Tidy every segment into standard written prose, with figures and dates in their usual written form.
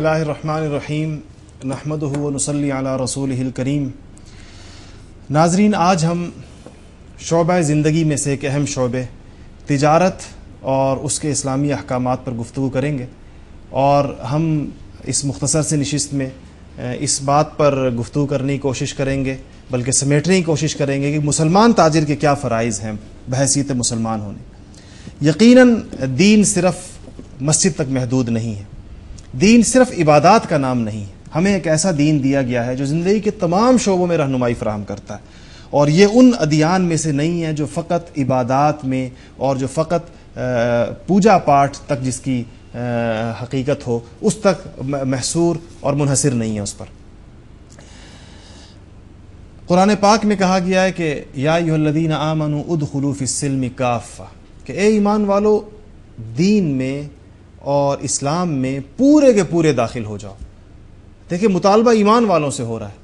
اللہ الرحمن الرحیم نحمدہ و نصلی علی رسولہ الکریم۔ ناظرین، آج ہم شعبہ زندگی میں سے ایک اہم شعبے تجارت اور اس کے اسلامی احکامات پر گفتگو کریں گے، اور ہم اس مختصر سے نشست میں اس بات پر گفتگو کرنے کی کوشش کریں گے، بلکہ سمیٹنے کی کوشش کریں گے کہ مسلمان تاجر کے کیا فرائض ہیں بحیثیت مسلمان ہونے۔ یقیناً دین صرف مسجد تک محدود نہیں ہے، دین صرف عبادات کا نام نہیں ہے، ہمیں ایک ایسا دین دیا گیا ہے جو زندگی کے تمام شعبوں میں رہنمائی فراہم کرتا ہے، اور یہ ان ادیان میں سے نہیں ہے جو فقط عبادات میں اور جو فقط پوجا پاٹ تک جس کی حقیقت ہو اس تک محصور اور منحصر نہیں ہے اس پر۔ قرآن پاک میں کہا گیا ہے کہ یا ایھا الذین آمنوا ادخلوا فی السلم کافہ، کہ اے ایمان والو دین میں اور اسلام میں پورے کے پورے داخل ہو جاؤ۔ دیکھیں، مطالبہ ایمان والوں سے ہو رہا ہے،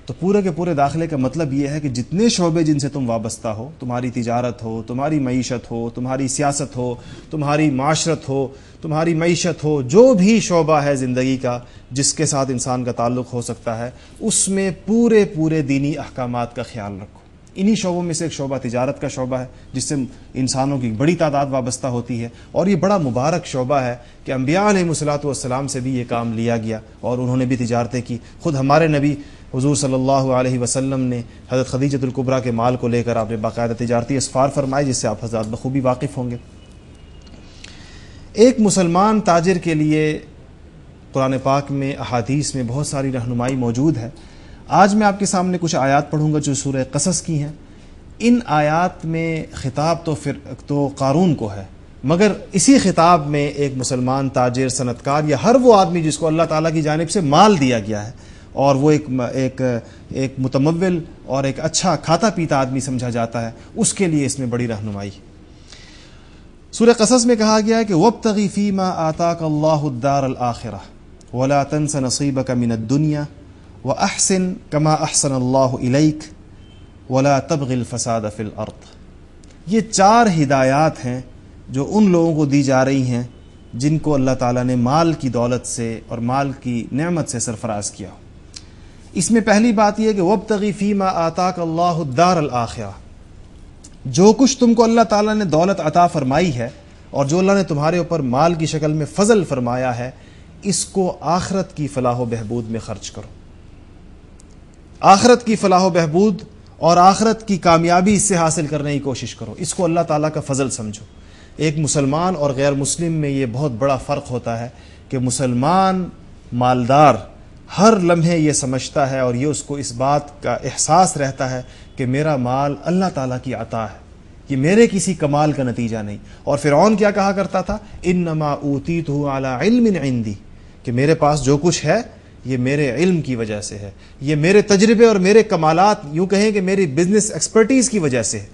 تو پورے کے پورے داخلے کا مطلب یہ ہے کہ جتنے شعبے جن سے تم وابستہ ہو، تمہاری تجارت ہو، تمہاری معیشت ہو، تمہاری سیاست ہو، تمہاری معاشرت ہو، تمہاری معیشت ہو، جو بھی شعبہ ہے زندگی کا جس کے ساتھ انسان کا تعلق ہو سکتا ہے، اس میں پورے دینی احکامات کا خیال رکھو۔ انہی شعبوں میں سے ایک شعبہ تجارت کا شعبہ ہے، جس سے انسانوں کی بڑی تعداد وابستہ ہوتی ہے، اور یہ بڑا مبارک شعبہ ہے کہ انبیاء علیہ الصلوۃ والسلام سے بھی یہ کام لیا گیا اور انہوں نے بھی تجارتیں کی۔ خود ہمارے نبی حضور صلی اللہ علیہ وسلم نے حضرت خدیجۃ الکبریٰ کے مال کو لے کر آپ نے باقاعدہ تجارتی اسفار فرمائے، جس سے آپ حضرات بخوبی واقف ہوں گے۔ ایک مسلمان تاجر کے لیے قرآن پاک میں، احادیث میں بہت ساری رہنمائی موجود ہے۔ آج میں آپ کے سامنے کچھ آیات پڑھوں گا جو سورہ قصص کی ہیں۔ ان آیات میں خطاب تو قارون کو ہے، مگر اسی خطاب میں ایک مسلمان تاجر، صنعت کار یا ہر وہ آدمی جس کو اللہ تعالیٰ کی جانب سے مال دیا گیا ہے اور وہ ایک متمول اور ایک اچھا کھاتا پیتا آدمی سمجھا جاتا ہے، اس کے لیے اس میں بڑی رہنمائی۔ سورہ قصص میں کہا گیا ہے کہ وَابْتَغِ فِي مَا آتَاكَ اللَّهُ الدَّارَ الْآخِرَةَ وَلَا تَنْسَ نَصِيبَكَ مِنَ الدُّنْيَا وَأَحْسِنْ كَمَا أَحْسَنَ اللَّهُ إِلَيْكَ وَلَا تَبْغِ الْفَسَادَ فِي الْأَرْضِ۔ یہ چار ہدایات ہیں جو ان لوگوں کو دی جا رہی ہیں جن کو اللہ تعالیٰ نے مال کی دولت سے اور مال کی نعمت سے سرفراز کیا ہو۔ اس میں پہلی بات یہ ہے کہ وَابْتَغِ فِي مَا آتَاكَ اللَّهُ الدَّارَ الْآخِرَةَ، جو کچھ تم کو اللہ تعالیٰ نے دولت عطا فرمائی ہے اور جو اللہ نے تمہارے اوپر مال کی شکل میں فضل فرمایا ہے، اس کو آخرت کی فلاح و بہبود میں خرچ کرو۔ آخرت کی فلاح و بہبود اور آخرت کی کامیابی اس سے حاصل کرنے کی کوشش کرو، اس کو اللہ تعالیٰ کا فضل سمجھو۔ ایک مسلمان اور غیر مسلم میں یہ بہت بڑا فرق ہوتا ہے کہ مسلمان مالدار ہر لمحے یہ سمجھتا ہے اور یہ اس کو اس بات کا احساس رہتا ہے کہ میرا مال اللہ تعالیٰ کی عطا ہے، یہ میرے کسی کمال کا نتیجہ نہیں۔ اور فرعون کیا کہا کرتا تھا؟ انما اوتیتہ علی علم عندی، کہ میرے پاس جو کچھ ہے یہ میرے علم کی وجہ سے ہے، یہ میرے تجربے اور میرے کمالات، یوں کہیں کہ میری بزنس ایکسپرٹیز کی وجہ سے ہے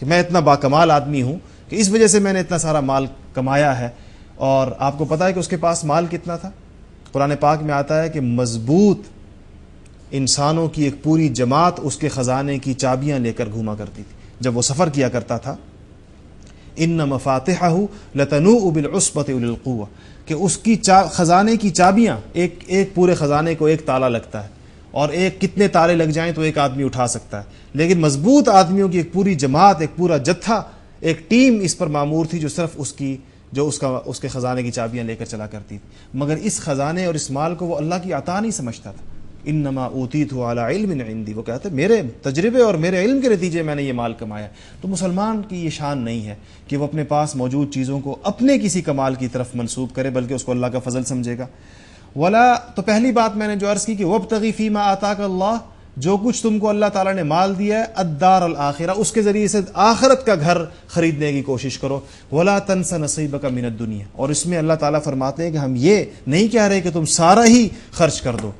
کہ میں اتنا باکمال آدمی ہوں کہ اس وجہ سے میں نے اتنا سارا مال کمایا ہے۔ اور آپ کو پتہ ہے کہ اس کے پاس مال کتنا تھا؟ قرآن پاک میں آتا ہے کہ مضبوط انسانوں کی ایک پوری جماعت اس کے خزانے کی چابیاں لے کر گھوما کرتی تھی جب وہ سفر کیا کرتا تھا۔ ان مفاتحہ لتنوء بالعصبۃ اولي القوہ، کہ اس کی خزانے کی چابیاں، ایک پورے خزانے کو ایک تالا لگتا ہے، اور کتنے تالے لگ جائیں تو ایک آدمی اٹھا سکتا ہے، لیکن مضبوط آدمیوں کی ایک پوری جماعت، ایک پورا جتھا، ایک ٹیم اس پر مامور تھی جو صرف اس کے خزانے کی چابیاں لے کر چلا کرتی تھی۔ مگر اس خزانے اور اس مال کو وہ اللہ کی عطا نہیں سمجھتا تھا۔ انما اوتیتہ علی علم عندی، وہ کہتے میرے تجربے اور میرے علم کے نتیجے میں نے یہ مال کمایا۔ تو مسلمان کی یہ شان نہیں ہے کہ وہ اپنے پاس موجود چیزوں کو اپنے کسی کمال کی طرف منسوب کرے، بلکہ اس کو اللہ کا فضل سمجھے گا۔ تو پہلی بات میں نے جو عرض کی کہ وابتغی فیما آتاک اللہ، جو کچھ تم کو اللہ تعالیٰ نے مال دیا ہے، الدار الآخرہ، اس کے ذریعے سے آخرت کا گھر خریدنے کی کوشش کرو۔ ولا تنس نصیبک من الدنیا، اور اس میں اللہ تعالیٰ فرماتے ہیں کہ ہم یہ نہیں کہہ رہے کہ تم سارا ہی خرچ کر دو،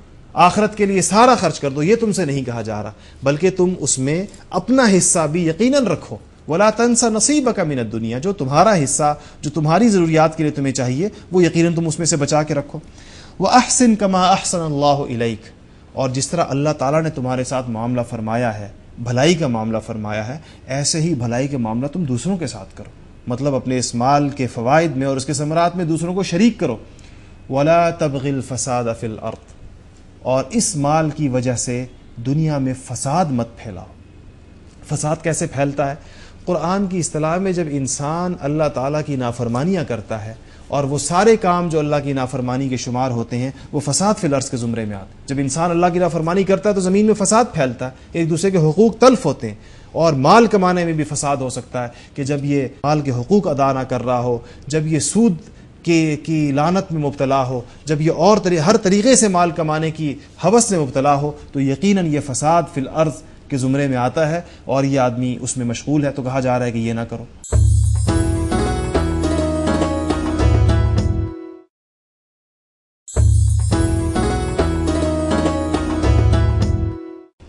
آخرت کے لیے سارا خرچ کر دو، یہ تم سے نہیں کہا جا رہا، بلکہ تم اس میں اپنا حصہ بھی یقیناً رکھو۔ ولا تنس نصیبک من الدنیا، جو تمہارا حصہ، جو تمہاری ضروریات کے لیے تمہیں چاہیے، وہ یقیناً تم اس میں سے بچا کے رکھو۔ وَأَحْسِن كَمَا أَحْسَنَ اللَّهُ إِلَيْكَ، اور جس طرح اللہ تعالیٰ نے تمہارے ساتھ معاملہ فرمایا ہے، بھلائی کا معاملہ فرمایا ہے، ایسے ہی بھلائی کے معاملہ تم دوسروں کے ساتھ کرو، مطلب اپنے اس مال کے فوائد میں اور اس کے ثمرات میں دوسروں کو شریک کرو۔ ولا تبغ الفساد فی الارض، اور اس مال کی وجہ سے دنیا میں فساد مت پھیلاؤ۔ فساد کیسے پھیلتا ہے؟ قرآن کی اصطلاح میں جب انسان اللہ تعالیٰ کی نافرمانیاں کرتا ہے اور وہ سارے کام جو اللہ کی نافرمانی کے شمار ہوتے ہیں وہ فساد فی الارض کے زمرے میں آتے ہیں۔ جب انسان اللہ کی نافرمانی کرتا ہے تو زمین میں فساد پھیلتا ہے، ایک دوسرے کے حقوق تلف ہوتے ہیں، اور مال کمانے میں بھی فساد ہو سکتا ہے کہ جب یہ مال کے حقوق ادا نہ کر رہا ہو، جب یہ سود کی لعنت میں مبتلا ہو، جب یہ ہر طریقے سے مال کمانے کی ہوس میں مبتلا ہو، تو یقیناً یہ فساد فی الارض کے زمرے میں آتا ہے اور یہ آدمی اس میں مشغول ہے، تو کہا جا رہا ہے کہ یہ نہ کرو۔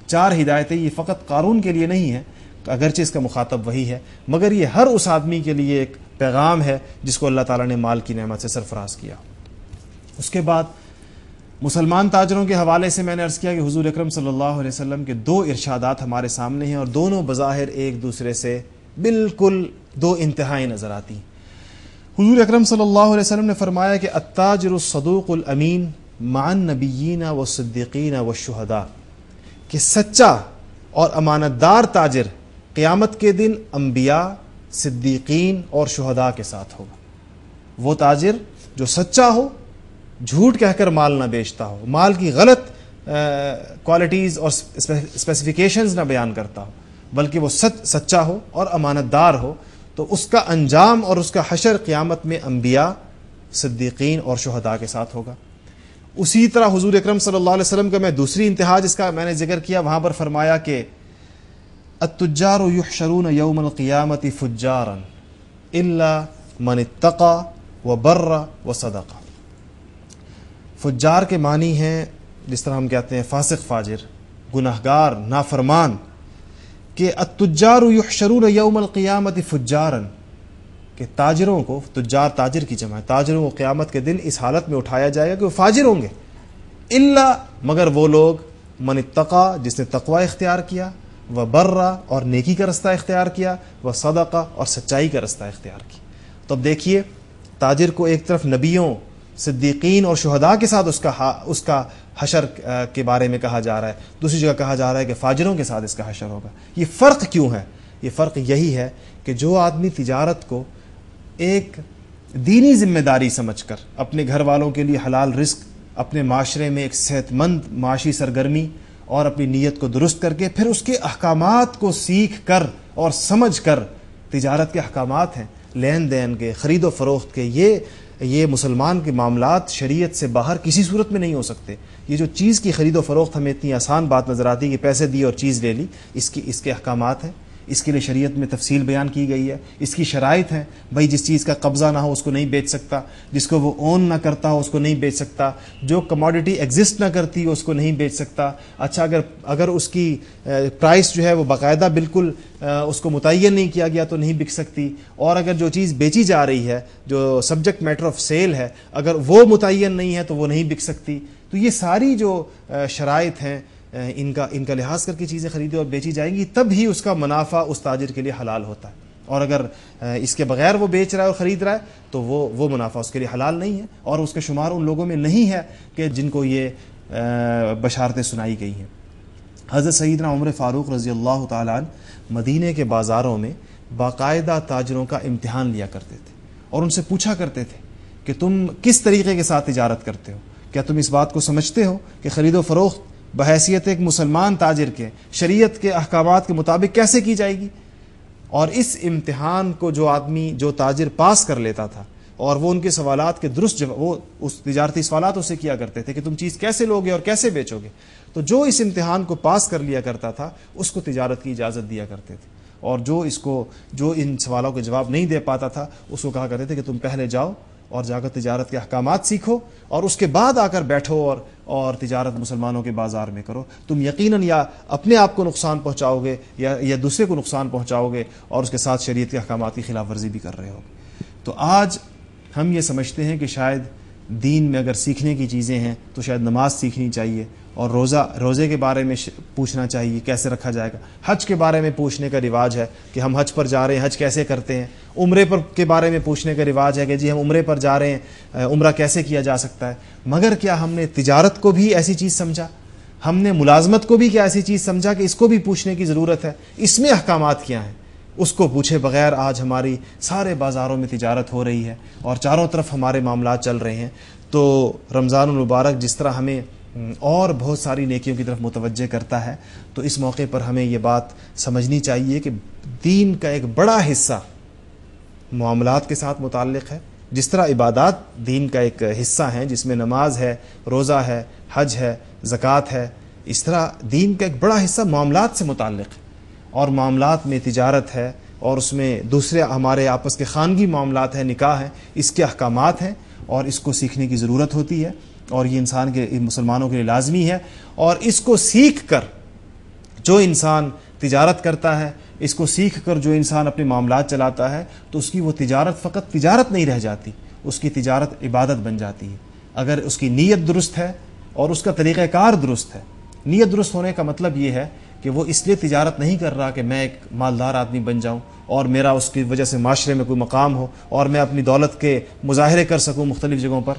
چار ہدایتیں یہ فقط قارون کے لیے نہیں ہیں، اگرچہ اس کا مخاطب وہی ہے، مگر یہ ہر اس آدمی کے لیے ایک پیغام ہے جس کو اللہ تعالیٰ نے مال کی نعمت سے سرفراز کیا۔ اس کے بعد مسلمان تاجروں کے حوالے سے میں نے عرض کیا کہ حضور اکرم صلی اللہ علیہ وسلم کے دو ارشادات ہمارے سامنے ہیں، اور دونوں بظاہر ایک دوسرے سے بالکل دو انتہائیں نظر آتی ہیں۔ حضور اکرم صلی اللہ علیہ وسلم نے فرمایا کہ التاجر الصدوق الامین مع النبیین والصدیقین والشہداء، کہ سچا اور امانت دار تاجر قیامت کے دن انبیاء، صدیقین اور شہداء کے ساتھ ہوگا۔ وہ تاجر جو سچا ہو، جھوٹ کہہ کر مال نہ بیچتا ہو، مال کی غلط کوالٹیز اور اسپیسیفیکیشنز نہ بیان کرتا ہو، بلکہ وہ سچا ہو اور امانت دار ہو، تو اس کا انجام اور اس کا حشر قیامت میں انبیاء، صدیقین اور شہداء کے ساتھ ہوگا۔ اسی طرح حضور اکرم صلی اللہ علیہ وسلم کا میں دوسری انتہا جس کا میں نے ذکر کیا، وہاں پر فرمایا کہ التجار یحشرون یوم القیامت فجارا الا من اتقى وبر وصدق۔ فجار کے معنی ہیں جس طرح ہم کہتے ہیں فاسق، فاجر، گناہگار، نافرمان، کہ التجار یحشرون یوم القیامت فجارا، کہ تاجروں کو، تجار تاجر کی جمع ہے، تاجروں کو قیامت کے دن اس حالت میں اٹھایا جائے گا کہ وہ فاجر ہوں گے، الا مگر وہ لوگ، من اتقى جس نے تقوی اختیار کیا، وبرّ اور نیکی کا رستہ اختیار کیا، وصدق اور سچائی کا رستہ اختیار کیا۔ تو اب دیکھیے تاجر کو ایک طرف نبیوں، صدیقین اور شہداء کے ساتھ اس کا حشر کے بارے میں کہا جا رہا ہے، دوسری جگہ کہا جا رہا ہے کہ فاجروں کے ساتھ اس کا حشر ہوگا۔ یہ فرق کیوں ہے؟ یہ فرق یہی ہے کہ جو آدمی تجارت کو ایک دینی ذمہ داری سمجھ کر اپنے گھر والوں کے لیے حلال رزق، اپنے معاشرے میں ایک صحت مند معاشی سرگرمی اور اپنی نیت کو درست کر کے پھر اس کے احکامات کو سیکھ کر اور سمجھ کر، تجارت کے احکامات ہیں، لین دین کے، خرید و فروخت کے، یہ مسلمان کے معاملات شریعت سے باہر کسی صورت میں نہیں ہو سکتے۔ یہ جو چیز کی خرید و فروخت ہمیں اتنی آسان بات نظر آتی ہے کہ پیسے دیے اور چیز لے لی، اس کے احکامات ہیں، اس کے لیے شریعت میں تفصیل بیان کی گئی ہے، اس کی شرائط ہیں۔ بھائی جس چیز کا قبضہ نہ ہو اس کو نہیں بیچ سکتا، جس کو وہ اون نہ کرتا ہو اس کو نہیں بیچ سکتا، جو کموڈٹی ایگزسٹ نہ کرتی ہو اس کو نہیں بیچ سکتا۔ اچھا اگر اس کی پرائس جو ہے وہ باقاعدہ بالکل اس کو متعین نہیں کیا گیا تو نہیں بک سکتی، اور اگر جو چیز بیچی جا رہی ہے، جو سبجیکٹ میٹر آف سیل ہے، اگر وہ متعین نہیں ہے تو وہ نہیں بک سکتی۔ تو یہ ساری جو شرائط ہیں ان کا لحاظ کر کے چیزیں خریدی اور بیچی جائیں گی، تب ہی اس کا منافع اس تاجر کے لیے حلال ہوتا ہے، اور اگر اس کے بغیر وہ بیچ رہا ہے اور خرید رہا ہے تو وہ منافع اس کے لیے حلال نہیں ہے، اور اس کا شمار ان لوگوں میں نہیں ہے کہ جن کو یہ بشارتیں سنائی گئی ہیں۔ حضرت سیدنا عمر فاروق رضی اللہ تعالیٰ عنہ مدینے کے بازاروں میں باقاعدہ تاجروں کا امتحان لیا کرتے تھے اور ان سے پوچھا کرتے تھے کہ تم کس طریقے کے ساتھ تجارت کرتے ہو، کیا تم اس بات کو سمجھتے ہو کہ خرید و فروخت بحیثیت ایک مسلمان تاجر کے شریعت کے احکامات کے مطابق کیسے کی جائے گی؟ اور اس امتحان کو جو تاجر پاس کر لیتا تھا اور وہ ان کے سوالات کے درست جواب، وہ اس تجارتی سوالات اسے کیا کرتے تھے کہ تم چیز کیسے لوگے اور کیسے بیچو گے، تو جو اس امتحان کو پاس کر لیا کرتا تھا اس کو تجارت کی اجازت دیا کرتے تھے، اور جو ان سوالوں کے جواب نہیں دے پاتا تھا اس کو کہا کرتے تھے کہ تم پہلے جاؤ اور جا کر تجارت کے احکامات سیکھو اور اس کے بعد آ کر بیٹھو اور تجارت مسلمانوں کے بازار میں کرو، تم یقیناً یا اپنے آپ کو نقصان پہنچاؤ گے یا دوسرے کو نقصان پہنچاؤ گے، اور اس کے ساتھ شریعت کے احکامات کی خلاف ورزی بھی کر رہے ہوگے۔ تو آج ہم یہ سمجھتے ہیں کہ شاید دین میں اگر سیکھنے کی چیزیں ہیں تو شاید نماز سیکھنی چاہیے، اور روزے کے بارے میں پوچھنا چاہیے کیسے رکھا جائے گا. حج کے بارے میں پوچھنے کا رواج ہے کہ ہم حج پر جا رہے ہیں, حج کیسے کرتے ہیں. عمرے پر کے بارے میں پوچھنے کا رواج ہے کہ جی ہم عمرے پر جا رہے ہیں, عمرہ کیسے کیا جا سکتا ہے. مگر کیا ہم نے تجارت کو بھی ایسی چیز سمجھا؟ ہم نے ملازمت کو بھی کیا ایسی چیز سمجھا کہ اس کو بھی پوچھنے کی ضرورت ہے؟ اس میں احکامات کیا ہیں؟ اس کو پوچھے بغیر آج ہماری سارے بازاروں میں تجارت ہو رہی ہے اور چاروں طرف ہمارے معاملات چل رہے ہیں. تو رمضان المبارک جس طرح ہمیں اور بہت ساری نیکیوں کی طرف متوجہ کرتا ہے, تو اس موقع پر ہمیں یہ بات سمجھنی چاہیے کہ دین کا ایک بڑا حصہ معاملات کے ساتھ متعلق ہے. جس طرح عبادات دین کا ایک حصہ ہیں جس میں نماز ہے, روزہ ہے, حج ہے, زکوٰۃ ہے, اس طرح دین کا ایک بڑا حصہ معاملات سے متعلق ہے. اور معاملات میں تجارت ہے اور اس میں دوسرے ہمارے آپس کے خانگی معاملات ہیں, نکاح ہے, اس کے احکامات ہیں اور اس کو سیکھنے کی ضرورت ہوتی ہے. اور یہ انسان کے مسلمانوں کے لیے لازمی ہے. اور اس کو سیکھ کر جو انسان تجارت کرتا ہے, اس کو سیکھ کر جو انسان اپنے معاملات چلاتا ہے, تو اس کی وہ تجارت فقط تجارت نہیں رہ جاتی, اس کی تجارت عبادت بن جاتی ہے. اگر اس کی نیت درست ہے اور اس کا طریقہ کار درست ہے. نیت درست ہونے کا مطلب یہ ہے کہ وہ اس لیے تجارت نہیں کر رہا کہ میں ایک مالدار آدمی بن جاؤں اور میرا اس کی وجہ سے معاشرے میں کوئی مقام ہو اور میں اپنی دولت کے مظاہرے کر سکوں مختلف جگہوں پر,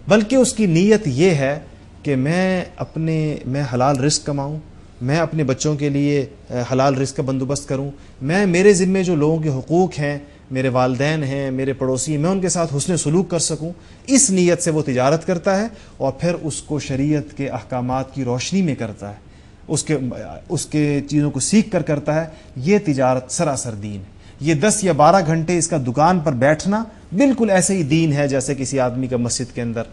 بلکہ اس کی نیت یہ ہے کہ میں حلال رزق کماؤں, میں اپنے بچوں کے لیے حلال رزق کا بندوبست کروں, میرے ذمے جو لوگوں کے حقوق ہیں, میرے والدین ہیں, میرے پڑوسی, میں ان کے ساتھ حسن سلوک کر سکوں. اس نیت سے وہ تجارت کرتا ہے اور پھر اس کو شریعت کے احکامات کی روشنی میں کرتا ہے, اس کے چیزوں کو سیکھ کر کرتا ہے. یہ تجارت سراسر دین ہے. یہ 10 یا 12 گھنٹے اس کا دکان پر بیٹھنا بالکل ایسے ہی دین ہے جیسے کسی آدمی کا مسجد کے اندر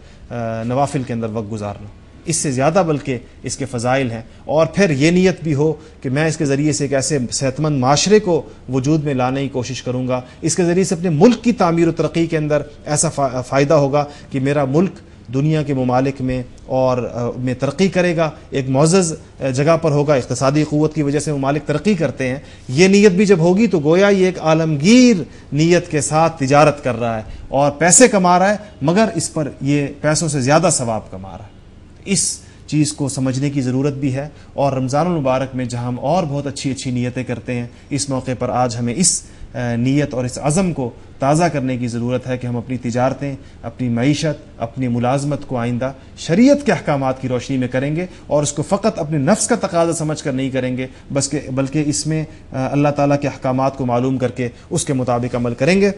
نوافل کے اندر وقت گزارنا. اس سے زیادہ بلکہ اس کے فضائل ہیں. اور پھر یہ نیت بھی ہو کہ میں اس کے ذریعے سے ایک ایسے صحت مند معاشرے کو وجود میں لانے کی کوشش کروں گا, اس کے ذریعے سے اپنے ملک کی تعمیر و ترقی کے اندر ایسا فائدہ ہوگا کہ میرا ملک دنیا کے ممالک میں اور میں ترقی کرے گا, ایک معزز جگہ پر ہوگا. اقتصادی قوت کی وجہ سے ممالک ترقی کرتے ہیں. یہ نیت بھی جب ہوگی تو گویا یہ ایک عالمگیر نیت کے ساتھ تجارت کر رہا ہے اور پیسے کما رہا ہے, مگر اس پر یہ پیسوں سے زیادہ ثواب کما رہا ہے. اس چیز کو سمجھنے کی ضرورت بھی ہے. اور رمضان المبارک میں جہاں ہم اور بہت اچھی نیتیں کرتے ہیں, اس موقع پر آج ہمیں اس نیت اور اس عزم کو تازہ کرنے کی ضرورت ہے کہ ہم اپنی تجارتیں, اپنی معیشت, اپنی ملازمت کو آئندہ شریعت کے احکامات کی روشنی میں کریں گے اور اس کو فقط اپنے نفس کا تقاضا سمجھ کر نہیں کریں گے, بلکہ اس میں اللہ تعالیٰ کے احکامات کو معلوم کر کے اس کے مطابق عمل کریں گے.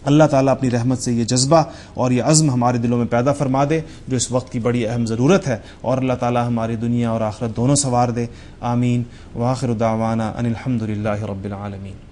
اللہ تعالیٰ اپنی رحمت سے یہ جذبہ اور یہ عزم ہمارے دلوں میں پیدا فرما دے جو اس وقت کی بڑی اہم ضرورت ہے, اور اللہ تعالیٰ ہماری دنیا اور آخرت دونوں سنوار دے. آمین. وآخر دعوانا ان الحمد للہ رب العالمین.